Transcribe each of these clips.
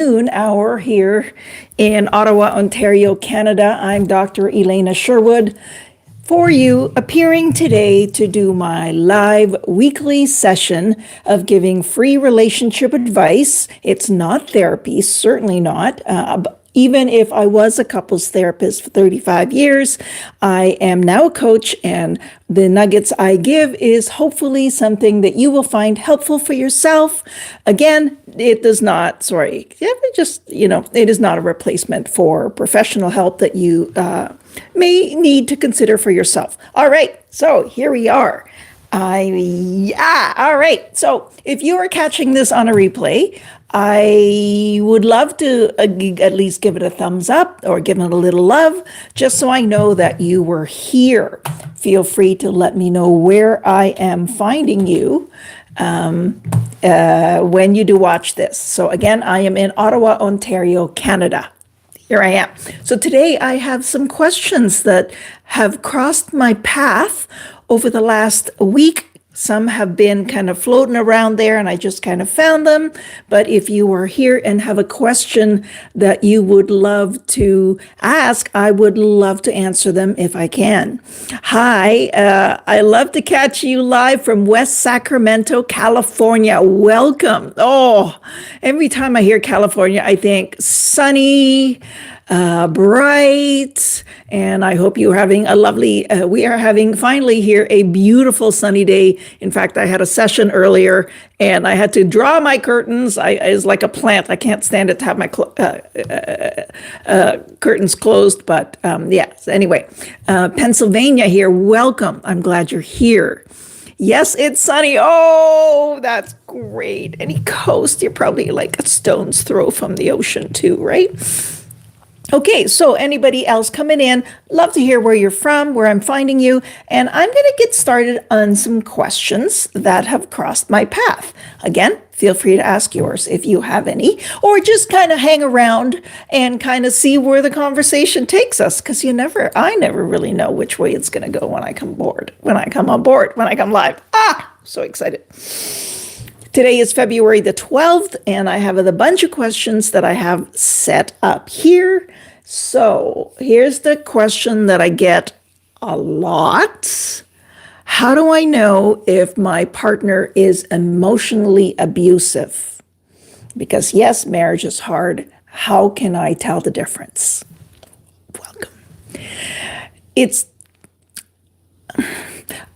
noon hour here in Ottawa, Ontario, Canada. I'm Dr. Elena Sherwood for you, appearing today to do my live weekly session of giving free relationship advice. It's not therapy, certainly not. Even if I was a couples therapist for 35 years, I am now a coach, and the nuggets I give is hopefully something that you will find helpful for yourself. Again, it does not, it is not a replacement for professional help that you may need to consider for yourself. All right, so here we are. All right. So if you are catching this on a replay, I would love to at least give it a thumbs up or give it a little love, just so I know that you were here. Feel free to let me know where I am finding you when you do watch this. So again, I am in Ottawa, Ontario, Canada. Here I am. So today I have some questions that have crossed my path over the last week. Some have been kind of floating around there and I just kind of found them. But if you are here and have a question that you would love to ask, I would love to answer them if I can. Hi, I love to catch you live from West Sacramento, California. Welcome. Oh, every time I hear California, I think sunny, bright, and I hope you're having a lovely, we are having finally here a beautiful sunny day. In fact, I had a session earlier and I had to draw my curtains. I was like a plant. I can't stand it to have my curtains closed, but anyway, Pennsylvania here, welcome. I'm glad you're here. Yes, it's sunny. Oh, that's great. Any coast, you're probably like a stone's throw from the ocean too, right? Okay, so anybody else coming in, love to hear where you're from, where I'm finding you, and I'm going to get started on some questions that have crossed my path. Again, feel free to ask yours if you have any, or just kind of hang around and kind of see where the conversation takes us, because I never really know which way it's going to go when I come live. So excited. Today is February the 12th, and I have a bunch of questions that I have set up here. So here's the question that I get a lot. How do I know if my partner is emotionally abusive? Because yes, marriage is hard. How can I tell the difference? Welcome.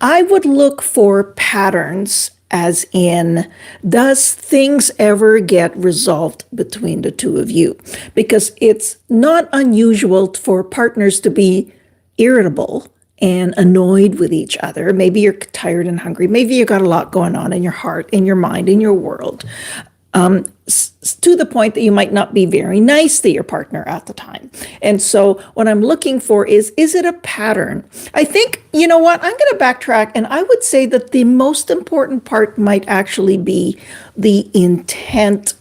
I would look for patterns, as in, does things ever get resolved between the two of you? Because it's not unusual for partners to be irritable and annoyed with each other. Maybe you're tired and hungry. Maybe you got a lot going on in your heart, in your mind, in your world, to the point that you might not be very nice to your partner at the time. And so what I'm looking for is it a pattern? I think, you know what, I'm going to backtrack, and I would say that the most important part might actually be the intent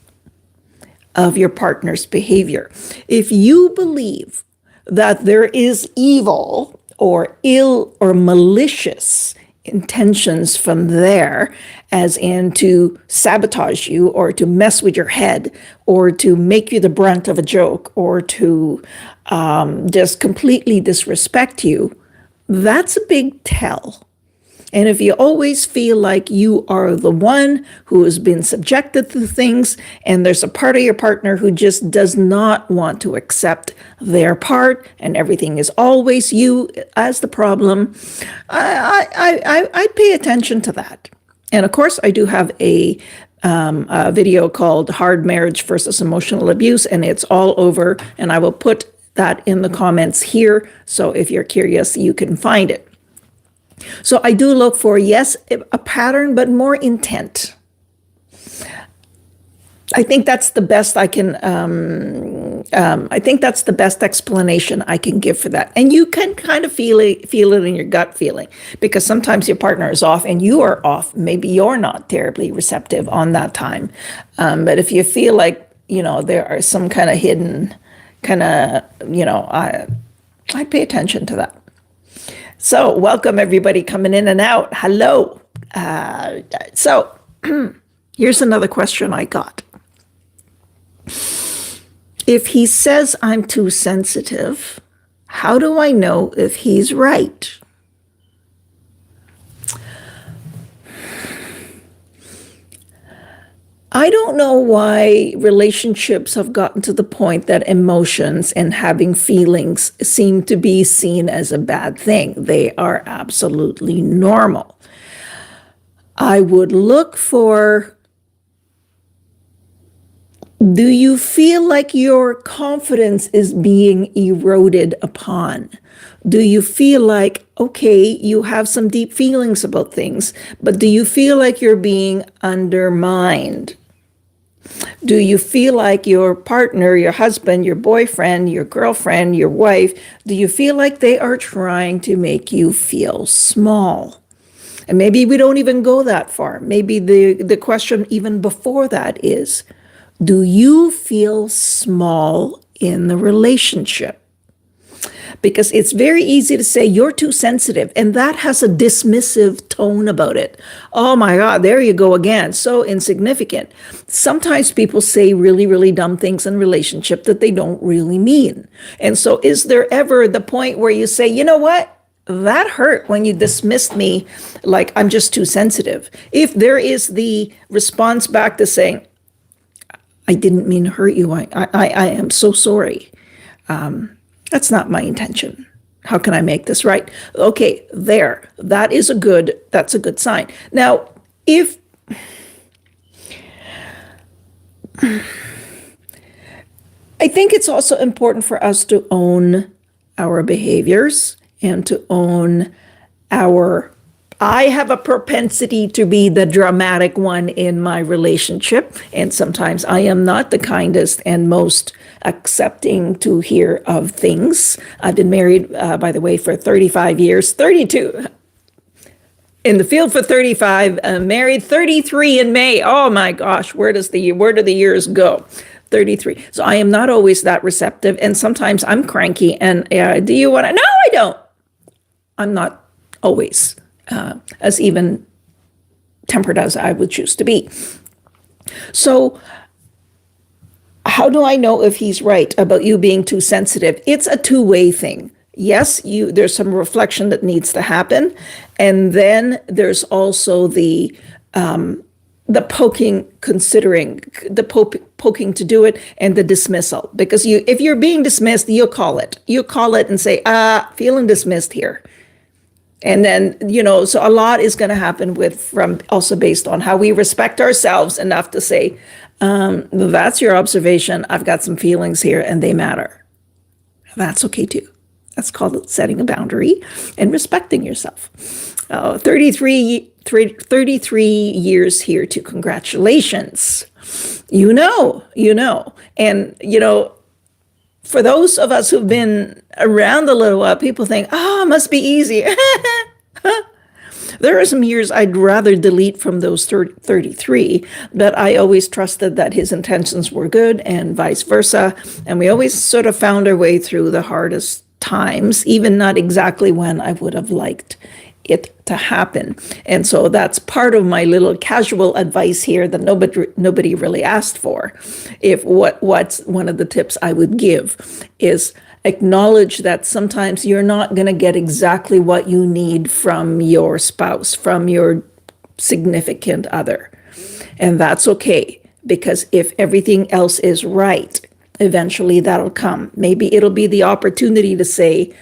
of your partner's behavior. If you believe that there is evil or ill or malicious intentions from there, as in to sabotage you or to mess with your head or to make you the brunt of a joke or to just completely disrespect you, that's a big tell. And if you always feel like you are the one who has been subjected to things and there's a part of your partner who just does not want to accept their part and everything is always you as the problem, I'd pay attention to that. And of course, I do have a video called Hard Marriage versus Emotional Abuse, and it's all over, and I will put that in the comments here. So if you're curious, you can find it. So I do look for, yes, a pattern, but more intent. I think that's the best I can, I think that's the best explanation I can give for that. And you can kind of feel it in your gut feeling, because sometimes your partner is off and you are off. Maybe you're not terribly receptive on that time. But if you feel like, there are some kind of hidden I pay attention to that. So welcome everybody coming in and out. Hello. So here's another question I got. If he says I'm too sensitive, how do I know if he's right? I don't know why relationships have gotten to the point that emotions and having feelings seem to be seen as a bad thing. They are absolutely normal. I would look for, do you feel like your confidence is being eroded upon? Do you feel like, okay, you have some deep feelings about things, but do you feel like you're being undermined? Do you feel like your partner, your husband, your boyfriend, your girlfriend, your wife, do you feel like they are trying to make you feel small? And maybe we don't even go that far. Maybe the question even before that is, do you feel small in the relationship? Because it's very easy to say you're too sensitive, and that has a dismissive tone about it. Oh my God, there you go again, so insignificant. Sometimes people say really, really dumb things in relationship that they don't really mean. And so is there ever the point where you say, you know what? That hurt when you dismissed me like I'm just too sensitive. If there is the response back to saying, I didn't mean to hurt you. I am so sorry. That's not my intention. How can I make this right? Okay, there. That's a good sign. Now, if I think it's also important for us to own our behaviors and to own I have a propensity to be the dramatic one in my relationship, and sometimes I am not the kindest and most accepting to hear of things. I've been married, by the way, for 35 years, 32 in the field for 35, married 33 in May. Oh my gosh, where do the years go? 33. So I am not always that receptive, and sometimes I'm cranky and do you want to? No, I don't. I'm not always as even tempered as I would choose to be. So how do I know if he's right about you being too sensitive? It's a two-way thing. Yes, there's some reflection that needs to happen. And then there's also the poking, considering the poking to do it, and the dismissal. Because if you're being dismissed, you'll call it. You call it and say, feeling dismissed here. And then, so a lot is going to happen from also based on how we respect ourselves enough to say, that's your observation. I've got some feelings here and they matter. That's okay too. That's called setting a boundary and respecting yourself. 33 years here too. Congratulations. You know. And, for those of us who've been around a little while, people think, it must be easy. There are some years I'd rather delete from those 33, but I always trusted that his intentions were good and vice versa. And we always sort of found our way through the hardest times, even not exactly when I would have liked it to happen. And so that's part of my little casual advice here that nobody really asked for. What's one of the tips I would give is acknowledge that sometimes you're not going to get exactly what you need from your spouse, from your significant other. And that's okay, because if everything else is right, eventually that'll come. Maybe it'll be the opportunity to say,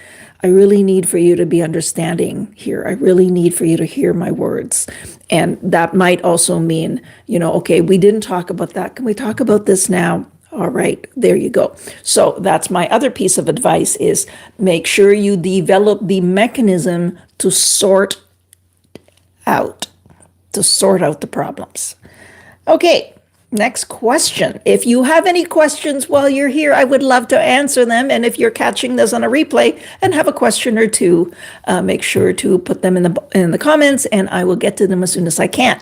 I really need for you to be understanding here. I really need for you to hear my words. And that might also mean, okay, we didn't talk about that. Can we talk about this now? All right, there you go. So that's my other piece of advice is make sure you develop the mechanism to sort out the problems. Okay. Next question. If you have any questions while you're here, I would love to answer them. And if you're catching this on a replay and have a question or two, make sure to put them in the comments, and I will get to them as soon as I can.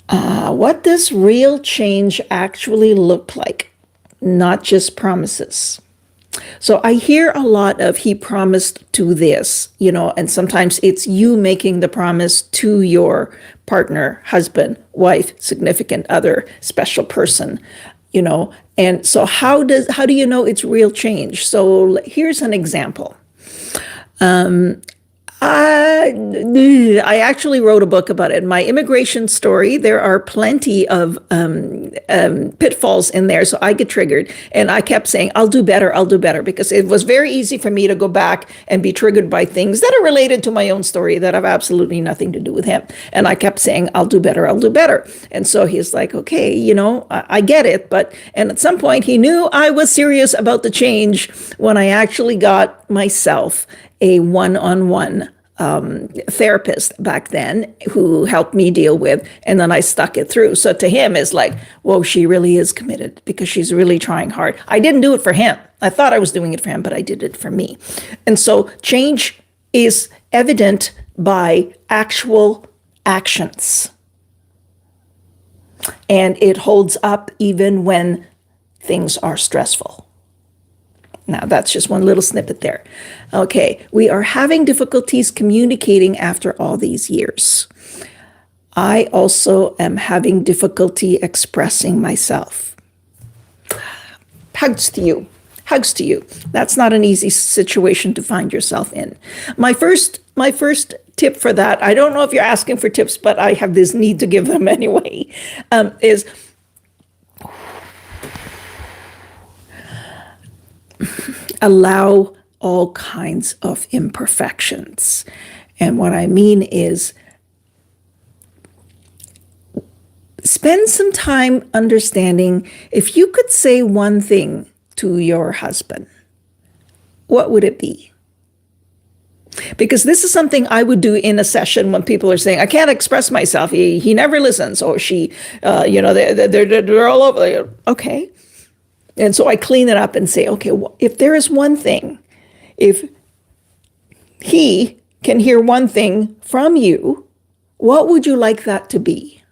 What does real change actually look like? Not just promises. So I hear a lot of he promised to this, and sometimes it's you making the promise to your partner, husband, wife, significant other, special person. And so how do you know it's real change? So here's an example. I actually wrote a book about it. My immigration story, there are plenty of pitfalls in there, so I get triggered. And I kept saying, I'll do better, because it was very easy for me to go back and be triggered by things that are related to my own story that have absolutely nothing to do with him. And I kept saying, I'll do better. And so he's like, okay, I get it. And at some point he knew I was serious about the change when I actually got myself a one-on-one therapist back then who helped me deal with, and then I stuck it through. So to him, it's like, whoa, she really is committed because she's really trying hard. I didn't do it for him. I thought I was doing it for him, but I did it for me. And so change is evident by actual actions. And it holds up even when things are stressful. Now, that's just one little snippet there. Okay, we are having difficulties communicating after all these years. I also am having difficulty expressing myself. Hugs to you. That's not an easy situation to find yourself in. My first tip for that, I don't know if you're asking for tips, but I have this need to give them anyway, is allow all kinds of imperfections. And what I mean is spend some time understanding, if you could say one thing to your husband, what would it be? Because this is something I would do in a session when people are saying, I can't express myself. He never listens, or she, they're all over. Okay. And so I clean it up and say, okay, well, if there is one thing, if he can hear one thing from you, what would you like that to be?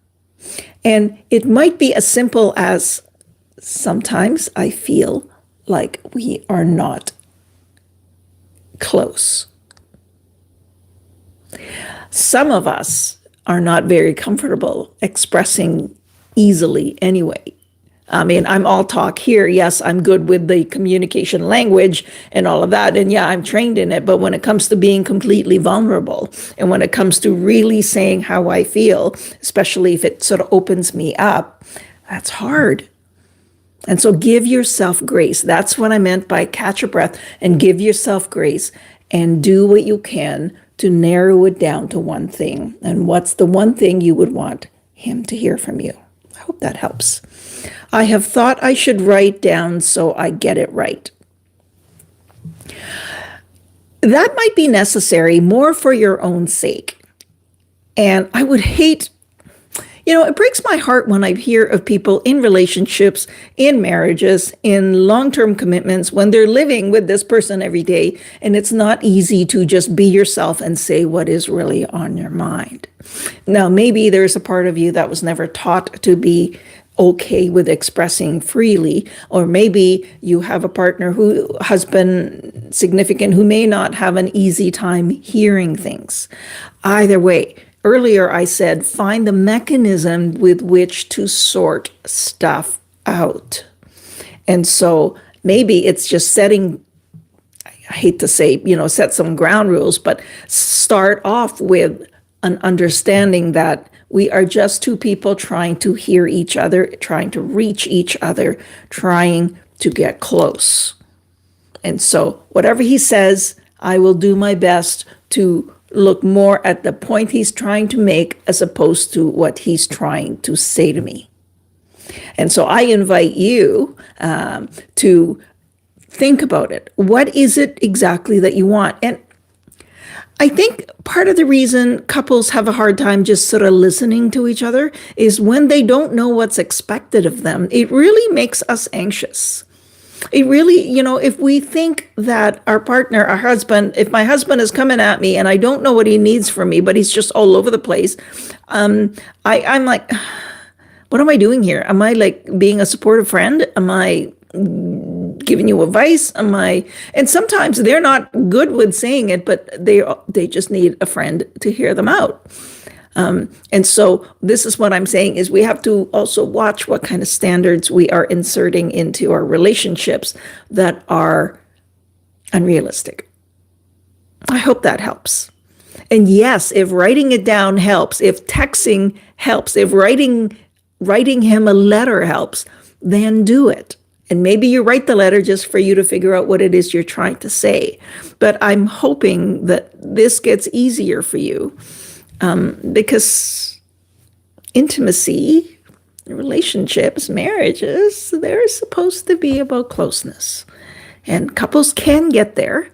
And it might be as simple as, sometimes I feel like we are not close. Some of us are not very comfortable expressing easily anyway. I mean, I'm all talk here. Yes, I'm good with the communication language and all of that. And yeah, I'm trained in it. But when it comes to being completely vulnerable, and when it comes to really saying how I feel, especially if it sort of opens me up, that's hard. And so give yourself grace. That's what I meant by catch your breath and give yourself grace and do what you can to narrow it down to one thing. And what's the one thing you would want him to hear from you? I hope that helps. I have thought I should write down so I get it right. That might be necessary more for your own sake. And I would hate, it breaks my heart when I hear of people in relationships, in marriages, in long-term commitments, when they're living with this person every day, and it's not easy to just be yourself and say what is really on your mind. Now, maybe there's a part of you that was never taught to be okay with expressing freely, or maybe you have a partner husband, significant, who may not have an easy time hearing things. Either way, earlier I said, find the mechanism with which to sort stuff out. And so maybe it's just setting, I hate to say, set some ground rules, but start off with an understanding that we are just two people trying to hear each other, trying to reach each other, trying to get close. And so whatever he says, I will do my best to look more at the point he's trying to make as opposed to what he's trying to say to me. And so I invite you to think about it. What is it exactly that you want? And I think part of the reason couples have a hard time just sort of listening to each other is when they don't know what's expected of them. It really makes us anxious. It really, if we think that our partner, our husband, if my husband is coming at me and I don't know what he needs from me, but he's just all over the place, I'm like, what am I doing here? Am I like being a supportive friend? Am I giving you advice? And sometimes they're not good with saying it, but they just need a friend to hear them out. And so this is what I'm saying is we have to also watch what kind of standards we are inserting into our relationships that are unrealistic. I hope that helps. And yes, if writing it down helps, if texting helps, if writing him a letter helps, then do it. And maybe you write the letter just for you to figure out what it is you're trying to say. But I'm hoping that this gets easier for you, because intimacy, relationships, marriages, they're supposed to be about closeness. And couples can get there,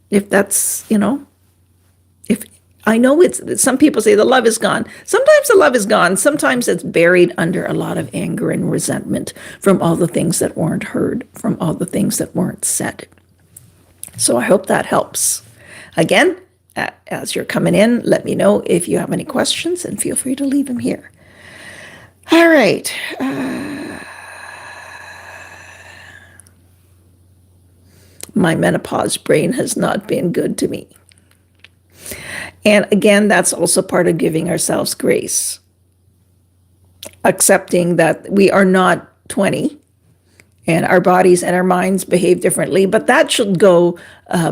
if that's, if I know some people say the love is gone. Sometimes the love is gone. Sometimes it's buried under a lot of anger and resentment from all the things that weren't heard, from all the things that weren't said. So I hope that helps. Again, as you're coming in, let me know if you have any questions and feel free to leave them here. All right. My menopause brain has not been good to me. And again, that's also part of giving ourselves grace. Accepting that we are not 20 and our bodies and our minds behave differently, but that should go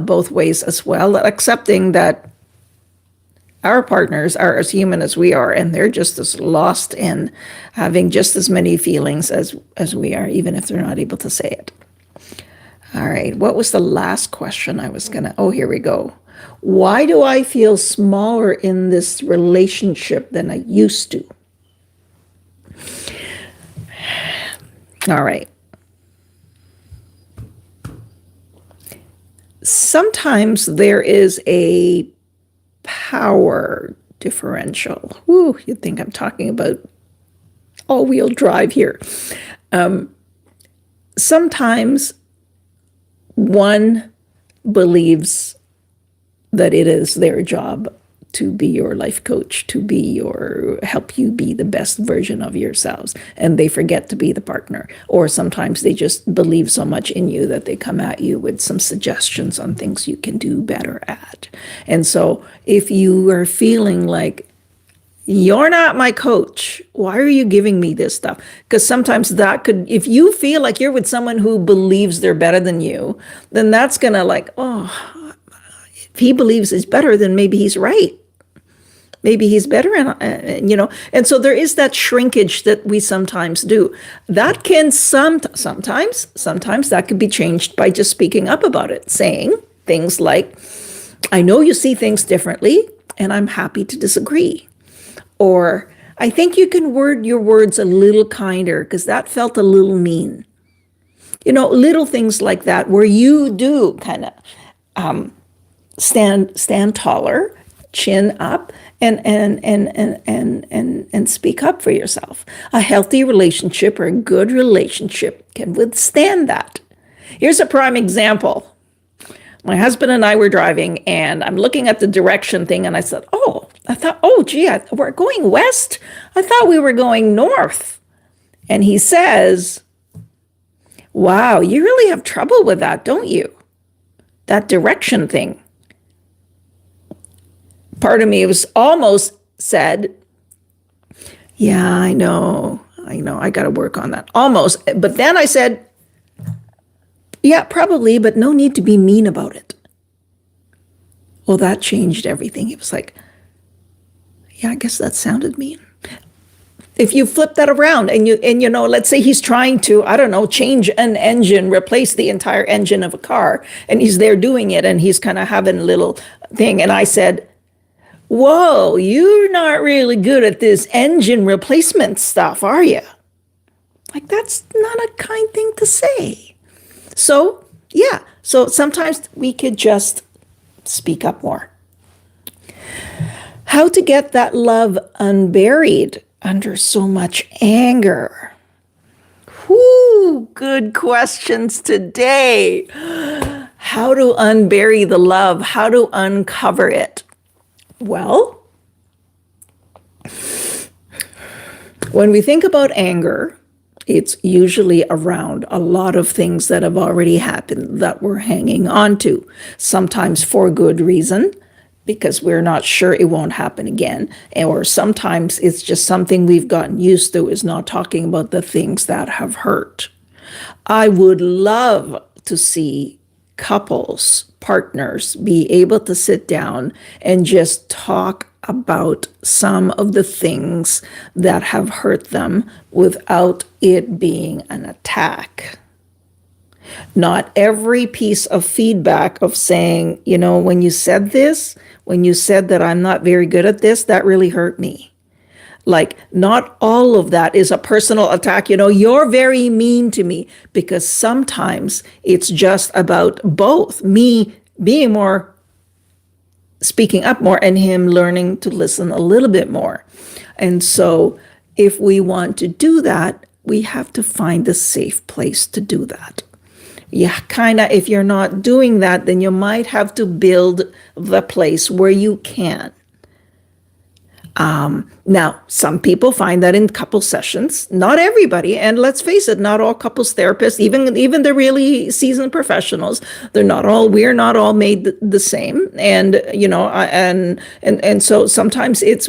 both ways as well. Accepting that our partners are as human as we are, and they're just as lost and having just as many feelings as we are, even if they're not able to say it. All right, what was the last question I was here we go. Why do I feel smaller in this relationship than I used to? All right. Sometimes there is a power differential. Woo, you'd think I'm talking about all-wheel drive here. Sometimes one believes that it is their job to be your life coach, to help you be the best version of yourselves, and they forget to be the partner. Or sometimes they just believe so much in you that they come at you with some suggestions on things you can do better at. And so if you are feeling like, you're not my coach, why are you giving me this stuff? Because sometimes that could, if you feel like you're with someone who believes they're better than you, then that's gonna if he believes he's better, then maybe he's right. Maybe he's better, and so there is that shrinkage that we sometimes do. That can sometimes that could be changed by just speaking up about it, saying things like, I know you see things differently, and I'm happy to disagree. Or, I think you can word your words a little kinder because that felt a little mean. Little things like that where you do kind of stand taller, chin up, and speak up for yourself. A healthy relationship or a good relationship can withstand that. Here's a prime example. My husband and I were driving, and I'm looking at the direction thing, and I said, we're going west? I thought we were going north. And he says, wow, you really have trouble with that, don't you? That direction thing. Part of me was almost said, yeah, I know, I got to work on that. Almost. But then I said, yeah, probably, but no need to be mean about it. Well, that changed everything. He was like, yeah, I guess that sounded mean. If you flip that around and let's say he's trying to, change an engine, replace the entire engine of a car, and he's there doing it, and he's kind of having a little thing. And I said, whoa, you're not really good at this engine replacement stuff, are you? Like, that's not a kind thing to say. So, yeah. So sometimes we could just speak up more. How to get that love unburied under so much anger? Whoo, good questions today. How to unbury the love? How to uncover it? Well, when we think about anger, it's usually around a lot of things that have already happened that we're hanging on to, sometimes for good reason, because we're not sure it won't happen again. Or sometimes it's just something we've gotten used to, is not talking about the things that have hurt. I would love to see couples, partners, be able to sit down and just talk about some of the things that have hurt them without it being an attack. Not every piece of feedback of saying, when you said this, when you said that I'm not very good at this, that really hurt me. Like, not all of that is a personal attack. You're very mean to me, because sometimes it's just about both me being more, speaking up more, and him learning to listen a little bit more. And so if we want to do that, we have to find a safe place to do that. Yeah, if you're not doing that, then you might have to build the place where you can. Now, some people find that in couple sessions, not everybody, and let's face it, not all couples therapists, even the really seasoned professionals, we're not all made the same. And, and so sometimes it's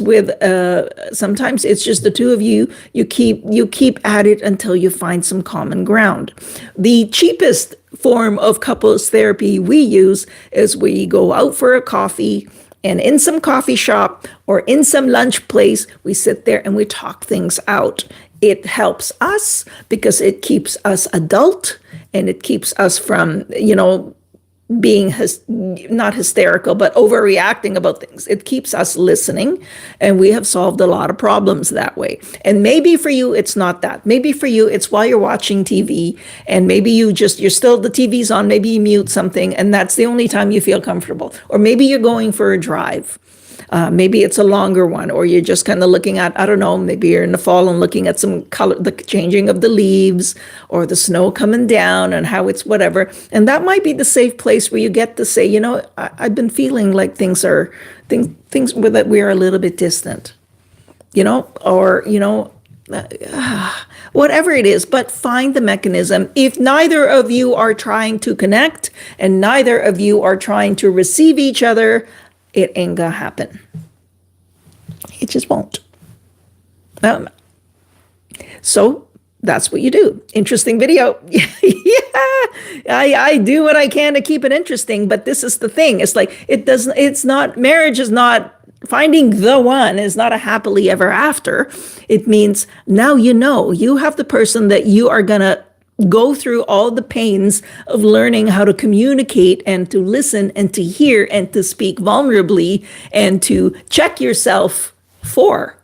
sometimes it's just the two of you, you keep at it until you find some common ground. The cheapest form of couples therapy we use is we go out for a coffee, and in some coffee shop or in some lunch place, we sit there and we talk things out. It helps us because it keeps us adult, and it keeps us from, being not hysterical, but overreacting about things. It keeps us listening, and we have solved a lot of problems that way. And maybe for you, it's not that. Maybe for you, it's while you're watching TV, and maybe you're still, the TV's on, maybe you mute something, and that's the only time you feel comfortable. Or maybe you're going for a drive. Maybe it's a longer one, or you're just kind of looking at, I don't know, maybe you're in the fall and looking at some color, the changing of the leaves, or the snow coming down, and how it's whatever. And that might be the safe place where you get to say, I've been feeling like things that we are a little bit distant, or, whatever it is, but find the mechanism. If neither of you are trying to connect and neither of you are trying to receive each other, it ain't gonna happen. It just won't. So that's what you do. Interesting video. Yeah, I do what I can to keep it interesting, but this is the thing. It's like, marriage is not, finding the one is not a happily ever after. It means now you have the person that you are gonna go through all the pains of learning how to communicate and to listen and to hear and to speak vulnerably and to check yourself for.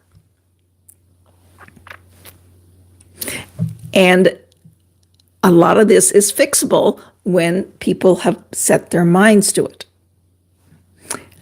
And a lot of this is fixable when people have set their minds to it.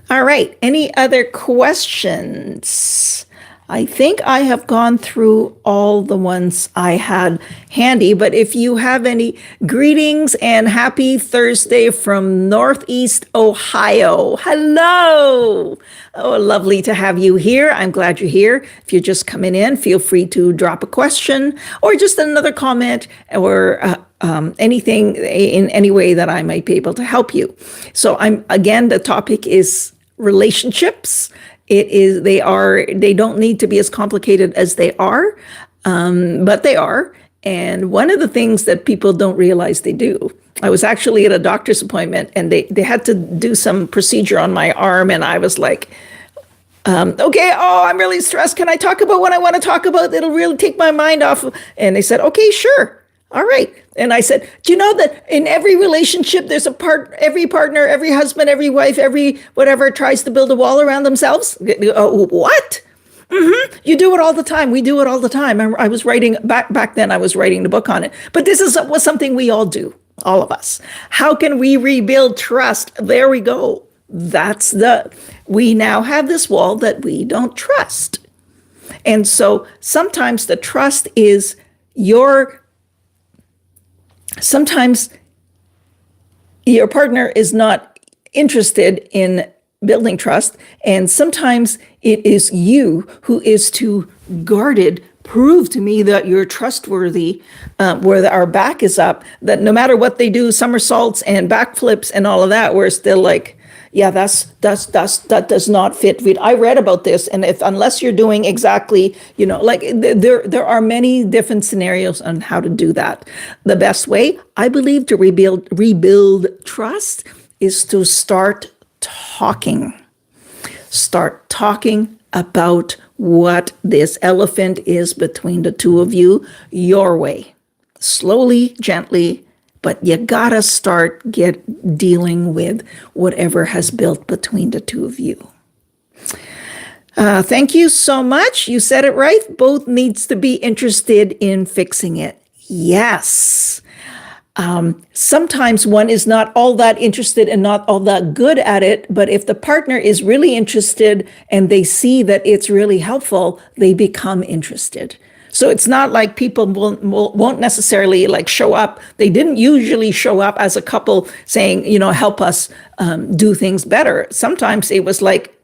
All right, any other questions? I think I have gone through all the ones I had handy, but if you have any, greetings and happy Thursday from Northeast Ohio. Hello. Oh, lovely to have you here. I'm glad you're here. If you're just coming in, feel free to drop a question or just another comment or anything in any way that I might be able to help you. So the topic is relationships. They don't need to be as complicated as they are, but they are. And one of the things that people don't realize they do, I was actually at a doctor's appointment and they had to do some procedure on my arm. And I was like, okay, I'm really stressed. Can I talk about what I want to talk about? It'll really take my mind off. And they said, okay, sure. All right. And I said, do you know that in every relationship, there's every partner, every husband, every wife, every whatever tries to build a wall around themselves? What? Mm-hmm. You do it all the time. We do it all the time. I was writing back then, I was writing the book on it. But this was something we all do, all of us. How can we rebuild trust? There we go. We now have this wall that we don't trust. And so sometimes the trust is sometimes your partner is not interested in building trust, and sometimes it is you who is to guarded, prove to me that you're trustworthy, where our back is up, that no matter what they do, somersaults and backflips and all of that, we're still like, yeah, that does not fit. I read about this, and if unless you're doing exactly, like there are many different scenarios on how to do that. The best way, I believe, to rebuild trust is to start talking. Start talking about what this elephant is between the two of you, your way. Slowly, gently, but you gotta start dealing with whatever has built between the two of you. Thank you so much. You said it right. Both needs to be interested in fixing it. Yes. Sometimes one is not all that interested and not all that good at it, but if the partner is really interested and they see that it's really helpful, they become interested. So it's not like people won't necessarily like show up. They didn't usually show up as a couple saying, help us do things better. Sometimes it was like,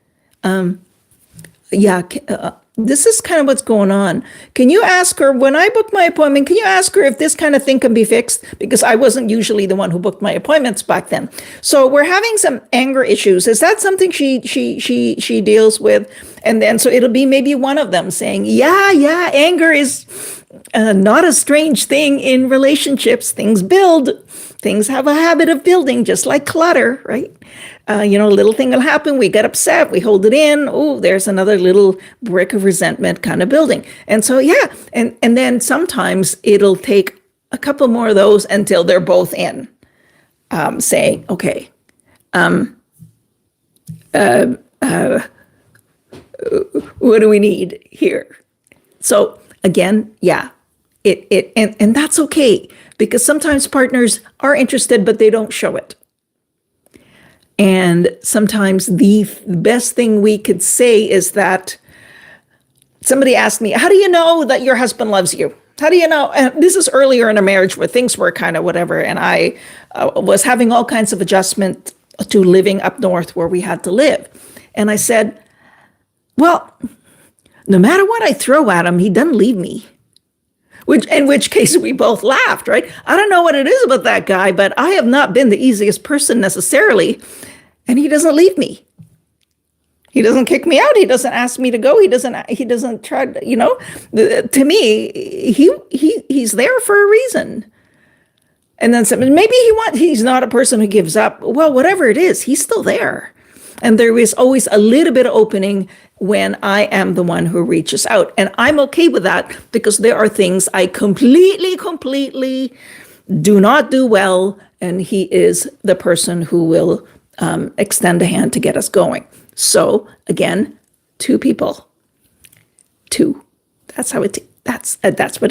this is kind of what's going on. Can you ask her, when I book my appointment, can you ask her if this kind of thing can be fixed? Because I wasn't usually the one who booked my appointments back then. So we're having some anger issues. Is that something she deals with? And then so it'll be maybe one of them saying, yeah, anger is not a strange thing in relationships. Things build. Things have a habit of building, just like clutter, right? A little thing will happen. We get upset. We hold it in. Oh, there's another little brick of resentment kind of building. And so, and then sometimes it'll take a couple more of those until they're both in, saying, okay, what do we need here? So again, and that's okay, because sometimes partners are interested, but they don't show it. And sometimes the best thing we could say is that somebody asked me, how do you know that your husband loves you? How do you know? And this is earlier in a marriage where things were kind of whatever. And I was having all kinds of adjustment to living up north where we had to live. And I said, well, no matter what I throw at him, he doesn't leave me. In which case we both laughed, right? I don't know what it is about that guy, but I have not been the easiest person necessarily, and he doesn't leave me. He doesn't kick me out. He doesn't ask me to go. He doesn't try to, to me, he's there for a reason. And then maybe he's not a person who gives up. Well, whatever it is, he's still there. And there is always a little bit of opening when I am the one who reaches out. And I'm okay with that, because there are things I completely do not do well. And he is the person who will extend a hand to get us going. So again, two people. Two. That's what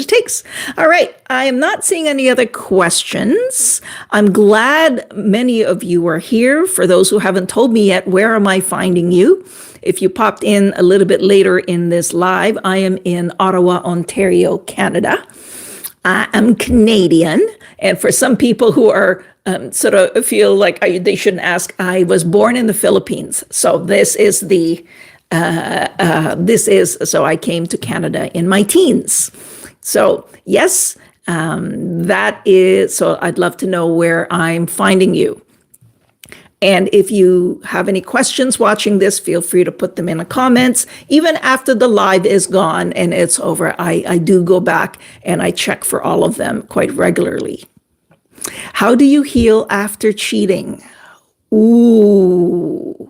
it takes. All right. I am not seeing any other questions. I'm glad many of you are here. For those who haven't told me yet, where am I finding you? If you popped in a little bit later in this live, I am in Ottawa, Ontario, Canada. I am Canadian. And for some people who are sort of feel like they shouldn't ask, I was born in the Philippines. So so I came to Canada in my teens. So yes, so I'd love to know where I'm finding you. And if you have any questions watching this, feel free to put them in the comments. Even after the live is gone and it's over, I do go back and I check for all of them quite regularly. How do you heal after cheating? Ooh,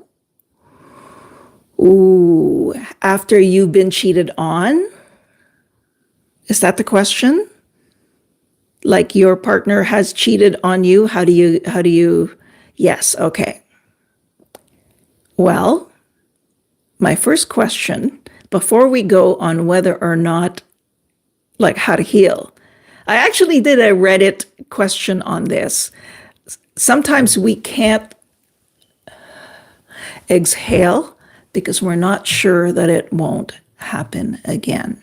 after you've been cheated on? Is that the question? Like your partner has cheated on you? How do you, yes, okay. Well, my first question, before we go on whether or not, like how to heal, I actually did a Reddit question on this. Sometimes we can't exhale because we're not sure that it won't happen again.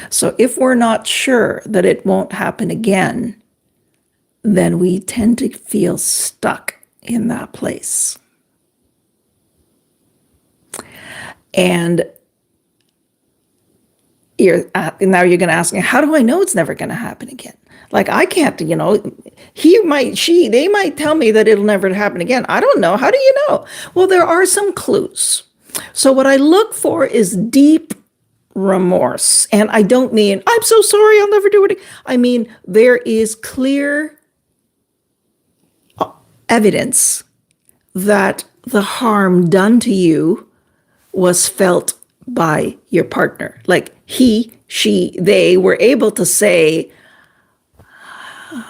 So if we're not sure that it won't happen again, then we tend to feel stuck in that place. And now you're going to ask me, how do I know it's never going to happen again? Like, I can't, they might tell me that it'll never happen again. I don't know. How do you know? Well, there are some clues. So what I look for is deep remorse. And I don't mean, I'm so sorry, I'll never do it again. I mean, there is clear evidence that the harm done to you was felt by your partner. Like he, she, they were able to say,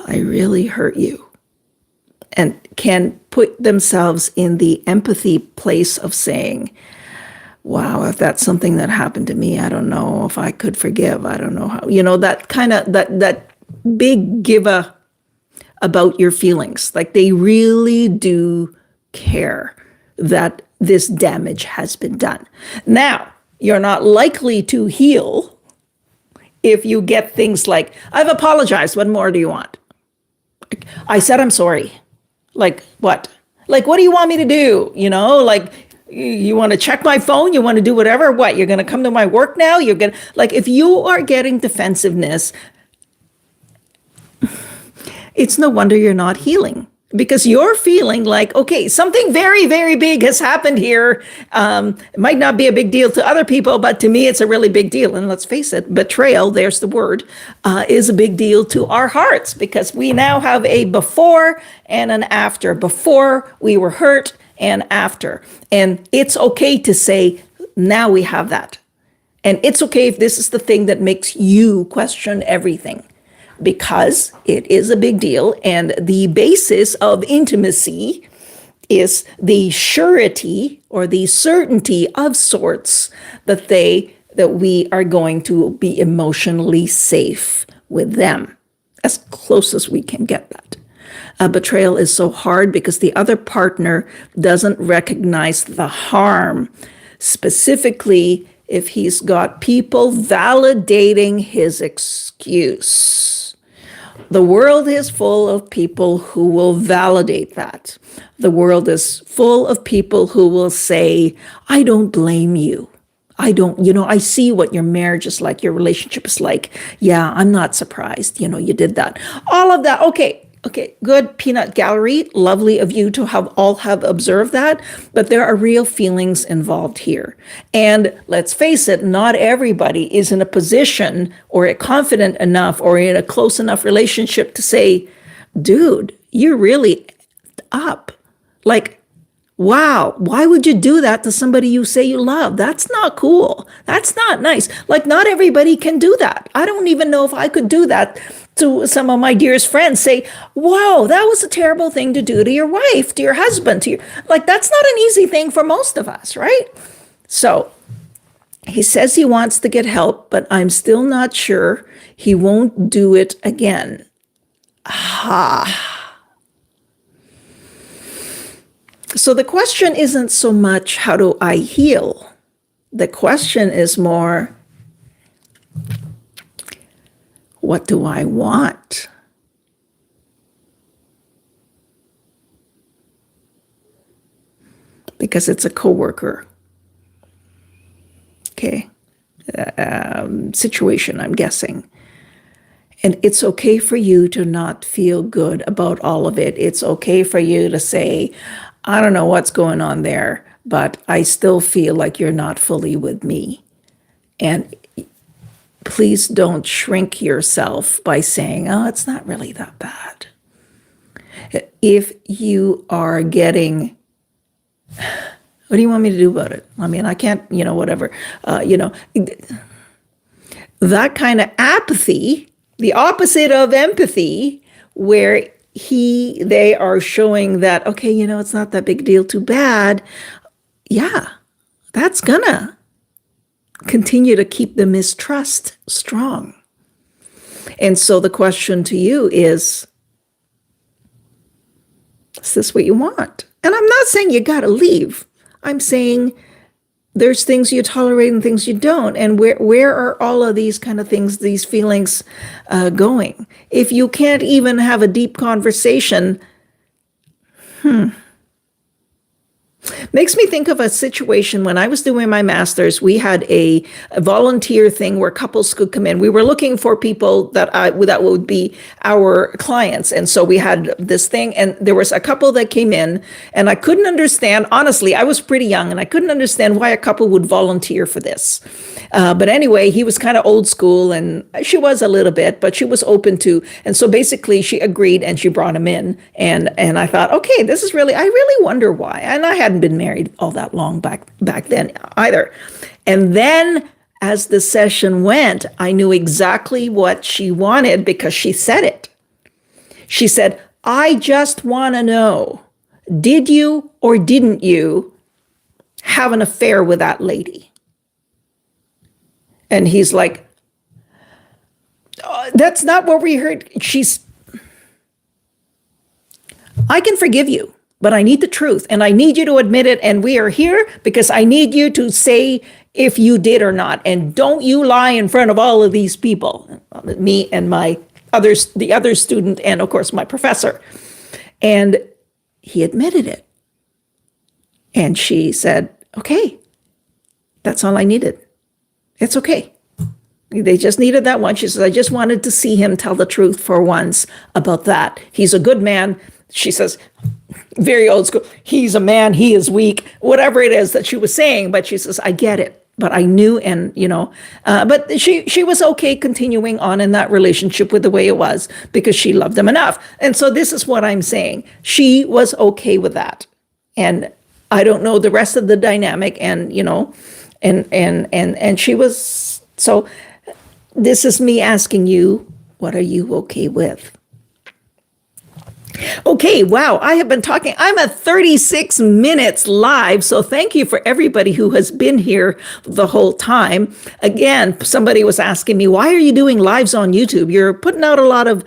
I really hurt you, and can put themselves in the empathy place of saying, wow, if that's something that happened to me, I don't know if I could forgive. I don't know how, that kind of, that big give about your feelings. Like they really do care that this damage has been done. Now, you're not likely to heal if you get things like, I've apologized, what more do you want? I said I'm sorry. Like what? Like, what do you want me to do? Like, you want to check my phone? You want to do whatever? What? You're going to come to my work now? You're going to, like, if you are getting defensiveness, it's no wonder you're not healing, because you're feeling like, okay, something very, very big has happened here. It might not be a big deal to other people, but to me, it's a really big deal. And let's face it, betrayal, there's the word, is a big deal to our hearts, because we now have a before and an after. Before we were hurt and after. And it's okay to say, now we have that. And it's okay if this is the thing that makes you question everything, because it is a big deal. And the basis of intimacy is the surety or the certainty of sorts that we are going to be emotionally safe with them, as close as we can get that. Betrayal is so hard because the other partner doesn't recognize the harm, specifically if he's got people validating his excuse. The world is full of people who will validate that. The world is full of people who will say, I don't blame you. I see what your marriage is like, your relationship is like. Yeah, I'm not surprised, you did that. All of that. Okay, good, peanut gallery. Lovely of you to have observed that. But there are real feelings involved here. And let's face it, not everybody is in a position or confident enough or in a close enough relationship to say, dude, you're really up. Like, wow, why would you do that to somebody you say you love? That's not cool. That's not nice. Like, not everybody can do that. I don't even know if I could do that to some of my dearest friends. Say, wow, that was a terrible thing to do to your wife, to your husband, like, that's not an easy thing for most of us, right? So he says he wants to get help, but I'm still not sure he won't do it again. So the question isn't so much, how do I heal? The question is more, what do I want? Because it's a coworker. Okay. Situation, I'm guessing. And it's okay for you to not feel good about all of it. It's okay for you to say, I don't know what's going on there, but I still feel like you're not fully with me. And please don't shrink yourself by saying, oh, it's not really that bad. If you are getting, what do you want me to do about it? I mean, I can't, whatever, that kind of apathy, the opposite of empathy, where they are showing that, okay, it's not that big deal, too bad. Yeah, that's gonna continue to keep the mistrust strong. And so the question to you is this what you want? And I'm not saying you got to leave. I'm saying there's things you tolerate and things you don't. And where are all of these kind of things, these feelings going? If you can't even have a deep conversation, Makes me think of a situation when I was doing my master's. We had a volunteer thing where couples could come in. We were looking for people that would be our clients. And so we had this thing, and there was a couple that came in, and I couldn't understand. Honestly, I was pretty young, and I couldn't understand why a couple would volunteer for this. But anyway, he was kind of old school, and she was a little bit, but she was open to. And so basically, she agreed, and she brought him in. And I thought, okay, this is really. I really wonder why. And I hadn't been married all that long back then either. And then as the session went, I knew exactly what she wanted because she said it. She said, "I just want to know, did you or didn't you have an affair with that lady?" And he's like, "Oh, that's not what we heard." "I can forgive you, but I need the truth, and I need you to admit it, and we are here because I need you to say if you did or not, and don't you lie in front of all of these people," me and the other student, and of course my professor. And he admitted it. And she said, "Okay, that's all I needed. It's okay." They just needed that one. She says, "I just wanted to see him tell the truth for once about that. He's a good man." She says, very old school, "He's a man, he is weak," whatever it is that she was saying. But she says, "I get it." But I knew, and but she was okay continuing on in that relationship with the way it was because she loved him enough. And so this is what I'm saying. She was okay with that. And I don't know the rest of the dynamic, and and she was. So this is me asking you, what are you okay with? Okay, wow, I have been talking. I'm at 36 minutes live, so thank you for everybody who has been here the whole time. Again, somebody was asking me, why are you doing lives on YouTube? You're putting out a lot of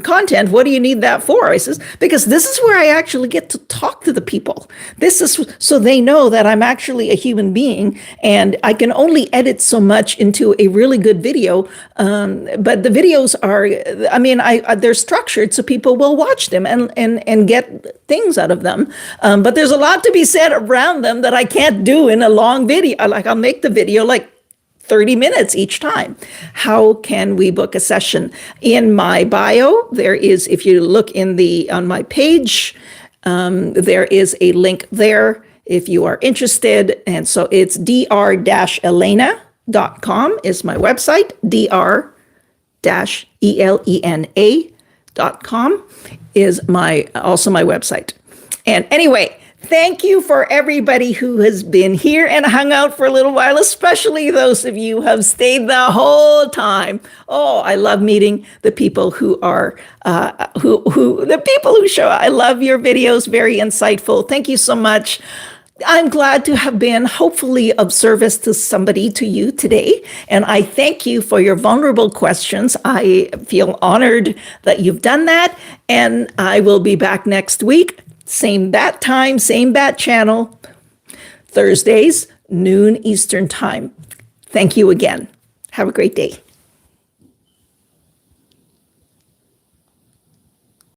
content. What do you need that for? I says, because this is where I actually get to talk to the people. This is so they know that I'm actually a human being, and I can only edit so much into a really good video. But the videos are, they're structured so people will watch them and get things out of them. But there's a lot to be said around them that I can't do in a long video. Like, I'll make the video like 30 minutes each time. How can we book a session? In my bio, there is, if you look on my page, there is a link there if you are interested. And so it's dr-elena.com is my website, dr-elena.com is also my website. And anyway, thank you for everybody who has been here and hung out for a little while, especially those of you who have stayed the whole time. Oh, I love meeting the people who are, the people who show up. I love your videos, very insightful. Thank you so much. I'm glad to have been hopefully of service to somebody, to you today. And I thank you for your vulnerable questions. I feel honored that you've done that. And I will be back next week. Same bat time, same bat channel, Thursdays, noon Eastern time. Thank you again. Have a great day.